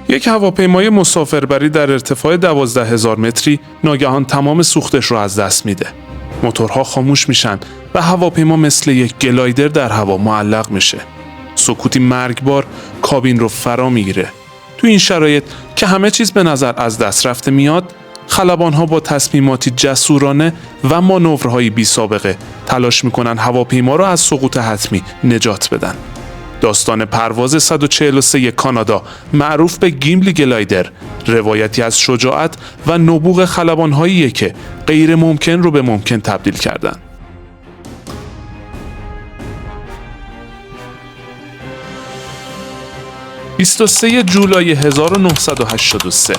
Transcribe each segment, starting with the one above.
یک هواپیمای مسافربری در ارتفاع 12,000 متری ناگهان تمام سوختش رو از دست میده. موتورها خاموش میشن و هواپیما مثل یک گلایدر در هوا معلق میشه. سکوتی مرگبار کابین رو فرا میگیره. تو این شرایط که همه چیز به نظر از دست رفته میاد، خلبان‌ها با تصمیماتی جسورانه و مانورهای بی سابقه تلاش میکنن هواپیما رو از سقوط حتمی نجات بدن. داستان پرواز 143 کانادا معروف به گیملی گلایدر روایتی از شجاعت و نبوغ خلبان‌هاییه که غیر ممکن رو به ممکن تبدیل کردن. – 23 جولای 1983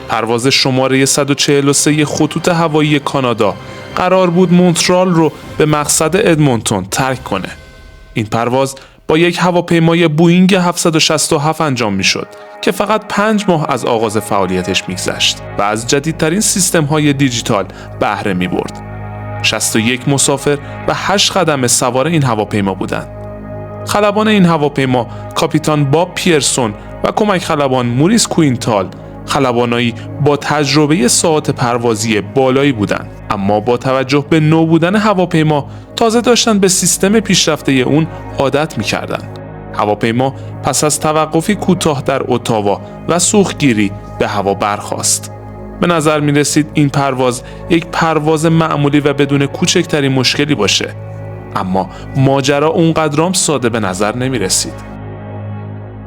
پرواز شماره 143 خطوط هوایی کانادا قرار بود مونترال رو به مقصد ادمونتون ترک کنه. این پرواز با یک هواپیمای بوئینگ 767 انجام میشد که فقط 5 ماه از آغاز فعالیتش میگذشت و از جدیدترین سیستم‌های دیجیتال بهره می‌برد. 61 مسافر و 8 خدمه سوار این هواپیما بودند. خلبان این هواپیما کاپیتان باب پیرسون و کمک خلبان موریس کوینتال خلبانایی با تجربه ساعات پروازی بالایی بودند، اما با توجه به نو بودن هواپیما تازه داشتن به سیستم پیشرفته اون عادت می‌کردند. هواپیما پس از توقفی کوتاه در اتاوا و سوختگیری به هوا برخاست. به نظر می رسید این پرواز یک پرواز معمولی و بدون کوچکترین مشکلی باشه، اما ماجرا اونقدرام ساده به نظر نمی رسید.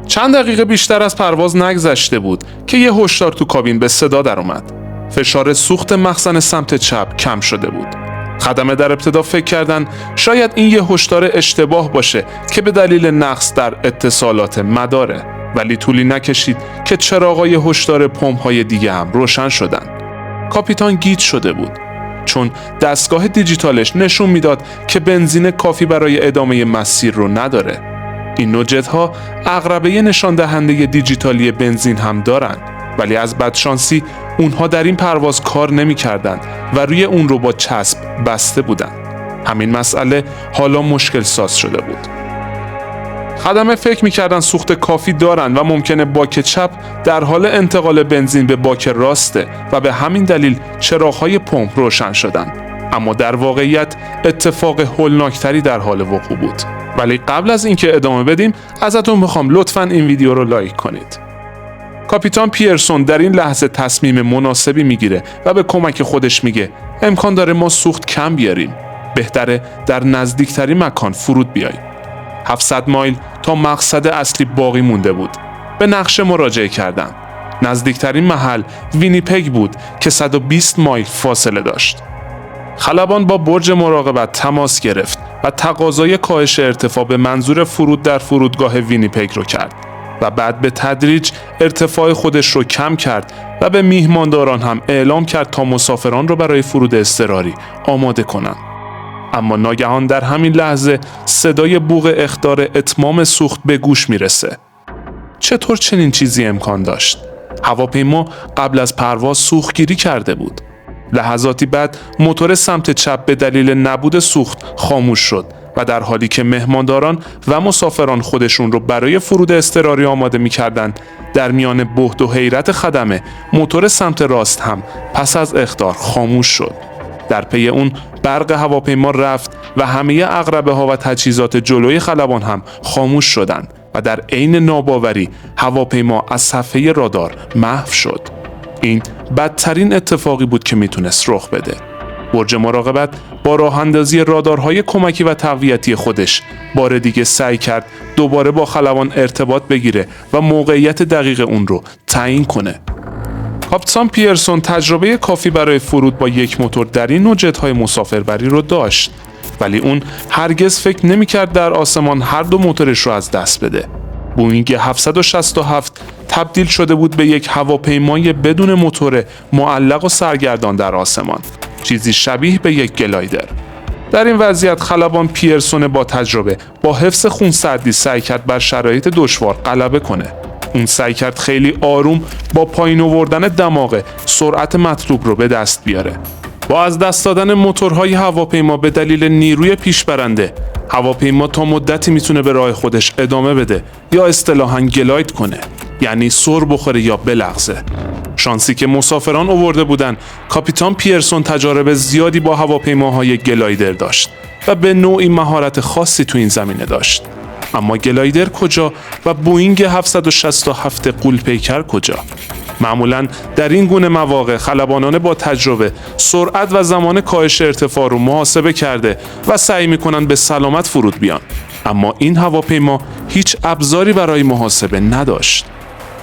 چند دقیقه بیشتر از پرواز نگذشته بود که یه هشدار تو کابین به صدا در اومد. فشار سوخت مخزن سمت چپ کم شده بود. خدمه در ابتدا فکر کردن شاید این یه هشدار اشتباه باشه که به دلیل نقص در اتصالات مداره، ولی طولی نکشید که چراغای هشدار پمپ‌های دیگه هم روشن شدن. کاپیتان گیج شده بود چون دستگاه دیجیتالش نشون میداد که بنزین کافی برای ادامه مسیر رو نداره. این نوع جت‌ها عقربه نشان دهنده دیجیتالی بنزین هم دارن، ولی از بدشانسی اونها در این پرواز کار نمی‌کردند و روی اون رو با چسب بسته بودن. همین مسئله حالا مشکل ساز شده بود. خدمه فکر می‌کردن سوخت کافی دارن و ممکنه باک چپ در حال انتقال بنزین به باک راسته و به همین دلیل چراغ‌های پمپ روشن شدن. اما در واقعیت اتفاق هولناکتری در حال وقوع بود. ولی قبل از اینکه ادامه بدیم ازتون میخوام لطفاً این ویدیو رو لایک کنید. کاپیتان پیرسون در این لحظه تصمیم مناسبی میگیره و به کمک خودش میگه امکان داره ما سوخت کم بیاریم. بهتره در نزدیکترین مکان فرود بیاییم. 700 مایل تا مقصد اصلی باقی مونده بود. به نقشه مراجعه کردم. نزدیکترین محل وینیپگ بود که 120 مایل فاصله داشت. خلبان با برج مراقبت تماس گرفت و تقاضای کاهش ارتفاع به منظور فرود در فرودگاه وینیپگ رو کرد و بعد به تدریج ارتفاع خودش رو کم کرد و به میهمانداران هم اعلام کرد تا مسافران رو برای فرود اضطراری آماده کنند. اما ناگهان در همین لحظه صدای بوق اخطار اتمام سوخت به گوش میرسه. چطور چنین چیزی امکان داشت؟ هواپیما قبل از پرواز سوختگیری کرده بود. لحظاتی بعد موتور سمت چپ به دلیل نبود سوخت خاموش شد و در حالی که مهمانداران و مسافران خودشون رو برای فرود اضطراری آماده می‌کردند، در میان بهت و حیرت خدمه موتور سمت راست هم پس از اخطار خاموش شد. در پی اون برق هواپیما رفت و همه عقربه‌ها و تجهیزات جلوی خلبان هم خاموش شدند و در عین ناباوری هواپیما از صفحه رادار محو شد. این بدترین اتفاقی بود که میتونست رخ بده. برج مراقبت با راه اندازی رادارهای کمکی و تقویتی خودش بار دیگه سعی کرد دوباره با خلبان ارتباط بگیره و موقعیت دقیق اون رو تعیین کنه. کاپیتان پیرسون تجربه کافی برای فرود با یک موتور در این نوع جت‌های مسافربری رو داشت، ولی اون هرگز فکر نمی‌کرد در آسمان هر دو موتورش رو از دست بده. بوئینگ 767 تبدیل شده بود به یک هواپیمای بدون موتور معلق و سرگردان در آسمان، چیزی شبیه به یک گلایدر. در این وضعیت خلبان پیرسون با تجربه با حفظ خونسردی سعی کرد بر شرایط دشوار غلبه کنه. اون سعی کرد خیلی آروم با پایین آوردن دماغ سرعت مطلوب رو به دست بیاره. با از دست دادن موتورهای هواپیما به دلیل نیروی پیشبرنده، هواپیما تا مدتی میتونه به راه خودش ادامه بده یا اصطلاحاً گلاید کنه. یعنی سر بخوره یا بلغزه. شانسی که مسافران آورده بودن، کاپیتان پیرسون تجارب زیادی با هواپیماهای گلایدر داشت و به نوعی مهارت خاصی تو این زمینه داشت. اما گلایدر کجا و بوئینگ 767 غول‌پیکر کجا؟ معمولاً در این گونه مواقع خلبانان با تجربه سرعت و زمان کاهش ارتفاع رو محاسبه کرده و سعی می‌کنند به سلامت فرود بیان. اما این هواپیما هیچ ابزاری برای محاسبه نداشت.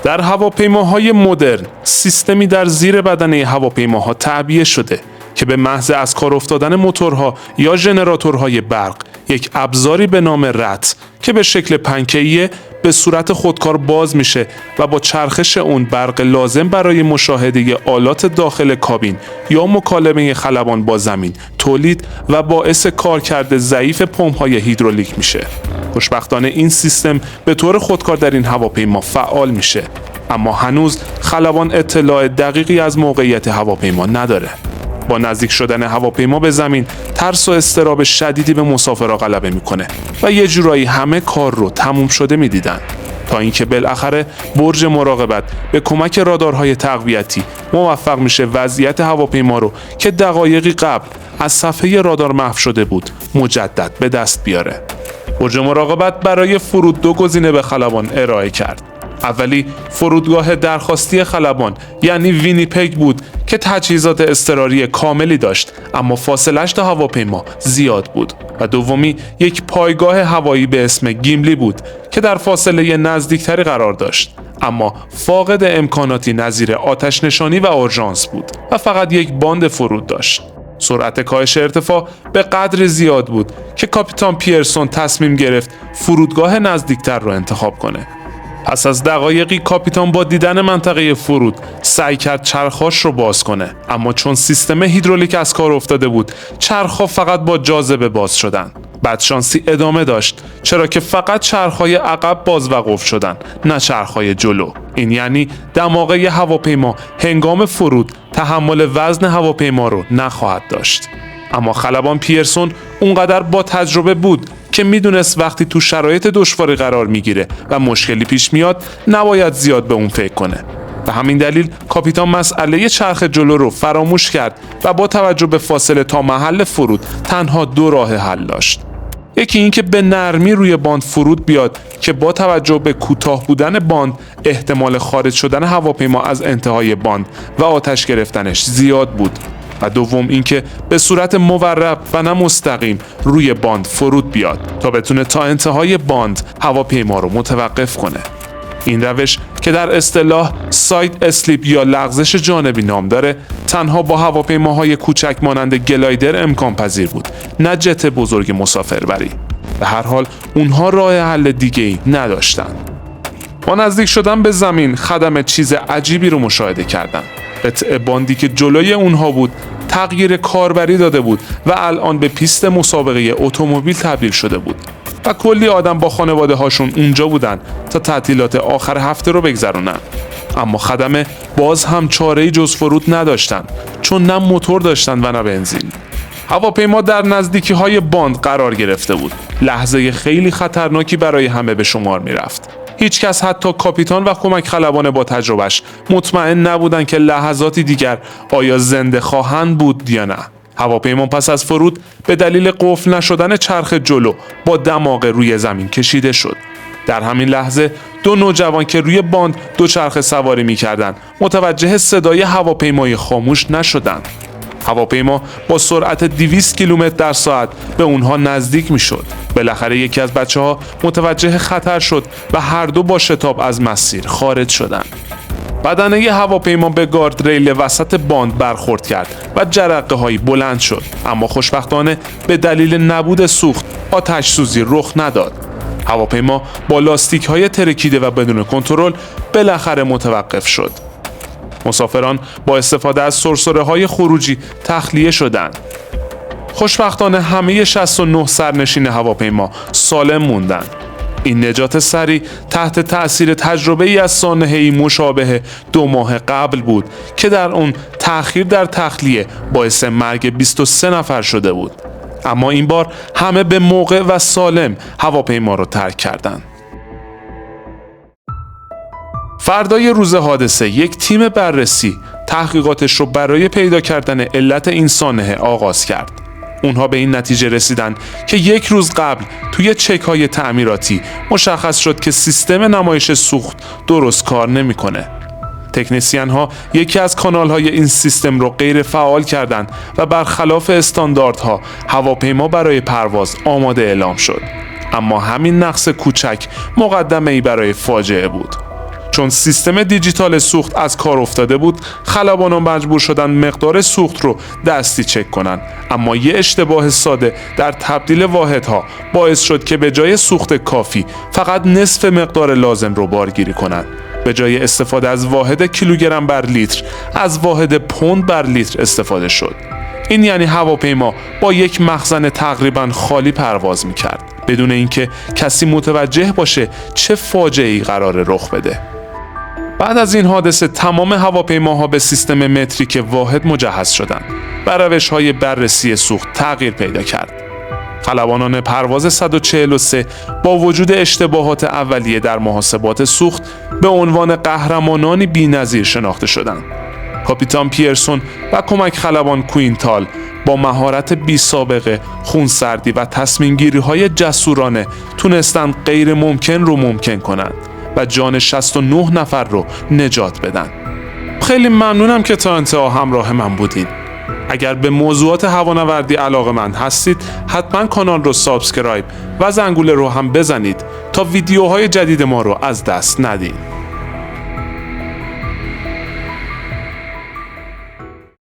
در هواپیماهای مدرن سیستمی در زیر بدنه هواپیماها تعبیه شده که به محض از کار افتادن موتورها یا ژنراتورهای برق یک ابزاری به نام رت که به شکل پنکه‌ای به صورت خودکار باز میشه و با چرخش اون برق لازم برای مشاهده آلات داخل کابین یا مکالمه خلبان با زمین تولید و باعث کارکرد ضعیف پمپ‌های هیدرولیک میشه. خوشبختانه این سیستم به طور خودکار در این هواپیما فعال میشه، اما هنوز خلبان اطلاع دقیقی از موقعیت هواپیما نداره. با نزدیک شدن هواپیما به زمین، ترس و اضطراب شدیدی به مسافرها غلبه میکنه و یه جورایی همه کار رو تموم شده میدیدن، تا اینکه بالاخره برج مراقبت به کمک رادارهای تقویتی موفق میشه وضعیت هواپیما رو که دقایقی قبل از صفحه رادار محو شده بود مجدد به دست بیاره. برج مراقبت برای فرود 2 گزینه به خلبان ارائه کرد. اولی فرودگاه درخواستی خلبان یعنی وینیپگ بود که تجهیزات اضطراری کاملی داشت، اما فاصله‌اش تا هواپیما زیاد بود. و دومی یک پایگاه هوایی به اسم گیملی بود که در فاصله نزدیکتری قرار داشت، اما فاقد امکاناتی نظیر آتش نشانی و اورژانس بود و فقط یک باند فرود داشت. سرعت کاهش ارتفاع به قدر زیاد بود که کاپیتان پیرسون تصمیم گرفت فرودگاه نزدیکتر را انتخاب کنه. پس از دقایقی کاپیتان با دیدن منطقه فرود سعی کرد چرخاش رو باز کنه، اما چون سیستم هیدرولیک از کار افتاده بود چرخها فقط با جاذبه باز شدن. بدشانسی ادامه داشت، چرا که فقط چرخهای عقب باز و قفل شدن، نه چرخهای جلو. این یعنی دماغه هواپیما هنگام فرود تحمل وزن هواپیما رو نخواهد داشت. اما خلبان پیرسون اونقدر با تجربه بود که میدونست وقتی تو شرایط دشواری قرار میگیره و مشکلی پیش میاد نباید زیاد به اون فکر کنه. به همین دلیل کاپیتان مسئله چرخ جلو رو فراموش کرد و با توجه به فاصله تا محل فرود تنها 2 راه حل داشت. یکی این که به نرمی روی باند فرود بیاد که با توجه به کوتاه بودن باند احتمال خارج شدن هواپیما از انتهای باند و آتش گرفتنش زیاد بود، و دوم اینکه به صورت مورب و نه مستقیم روی باند فرود بیاد تا بتونه تا انتهای باند هواپیما رو متوقف کنه. این روش که در اصطلاح ساید اسلیپ یا لغزش جانبی نام داره تنها با هواپیماهای کوچک مانند گلایدر امکان پذیر بود، نه جت بزرگ مسافربری. به هر حال اونها راه حل دیگه‌ای نداشتن. با نزدیک شدن به زمین خدمه چیز عجیبی رو مشاهده کردن. قطعه باندی که جلوی اونها بود تغییر کاربری داده بود و الان به پیست مسابقه اتومبیل تبدیل شده بود و کلی آدم با خانواده هاشون اونجا بودن تا تعطیلات آخر هفته رو بگذرونن. اما خدمه باز هم چاره‌ای جز فرود نداشتن، چون نه موتور داشتن و نه بنزین. هواپیما در نزدیکی های باند قرار گرفته بود. لحظه خیلی خطرناکی برای همه به شمار می رفت. هیچ کس حتی کاپیتان و کمک خلبان با تجربهش مطمئن نبودن که لحظاتی دیگر آیا زنده خواهند بود یا نه. هواپیما پس از فرود به دلیل قفل نشدن چرخ جلو با دماغه روی زمین کشیده شد. در همین لحظه 2 نوجوان که روی باند دوچرخه سواری می‌کردند متوجه صدای هواپیمای خاموش نشدند. هواپیما با سرعت 200 کیلومتر در ساعت به اونها نزدیک میشد. بالاخره یکی از بچه‌ها متوجه خطر شد و هر دو با شتاب از مسیر خارج شدند. بدنه هواپیما به گاردریل وسط باند برخورد کرد و جرقه‌هایی بلند شد، اما خوشبختانه به دلیل نبود سوخت آتش سوزی رخ نداد. هواپیما با لاستیک‌های ترکیده و بدون کنترل بالاخره متوقف شد. مسافران با استفاده از سرسره‌های خروجی تخلیه شدند. خوشبختانه همه 69 سرنشین هواپیما سالم موندند. این نجات سریع تحت تأثیر تجربه‌ای از سانحه‌ای مشابه 2 ماه قبل بود که در اون تأخیر در تخلیه باعث مرگ 23 نفر شده بود. اما این بار همه به موقع و سالم هواپیما رو ترک کردند. فردای روز حادثه یک تیم بررسی تحقیقاتش رو برای پیدا کردن علت این سانحه آغاز کرد. اونها به این نتیجه رسیدن که یک روز قبل توی چک‌های تعمیراتی مشخص شد که سیستم نمایش سوخت درست کار نمی‌کنه. تکنسین ها یکی از کانال های این سیستم رو غیر فعال کردند و برخلاف استانداردها هواپیما برای پرواز آماده اعلام شد. اما همین نقص کوچک مقدمه ای برای فاجعه بود. چون سیستم دیجیتال سوخت از کار افتاده بود، خلبانان مجبور شدن مقدار سوخت رو دستی چک کنن. اما یه اشتباه ساده در تبدیل واحدها باعث شد که به جای سوخت کافی فقط نصف مقدار لازم رو بارگیری کنن. به جای استفاده از واحد کیلوگرم بر لیتر، از واحد پوند بر لیتر استفاده شد. این یعنی هواپیما با یک مخزن تقریباً خالی پرواز می‌کرد، بدون اینکه کسی متوجه باشه چه فاجعه‌ای قراره رخ بده. بعد از این حادثه تمام هواپیماها به سیستم متریک واحد مجهز شدند و روش‌های بررسی سوخت تغییر پیدا کرد. خلبانان پرواز 143 با وجود اشتباهات اولیه در محاسبات سوخت به عنوان قهرمانانی بی‌نظیر شناخته شدند. کاپیتان پیرسون و کمک خلبان کوینتال با مهارت بی‌سابقه، خونسردی و تصمیم‌گیری‌های جسورانه تونستند غیر ممکن رو ممکن کنند و جان 69 نفر رو نجات بدن. خیلی ممنونم که تا انتها همراه من بودین. اگر به موضوعات هوانوردی علاقه‌مند هستید، حتما کانال رو سابسکرایب و زنگوله رو هم بزنید تا ویدیوهای جدید ما رو از دست ندین.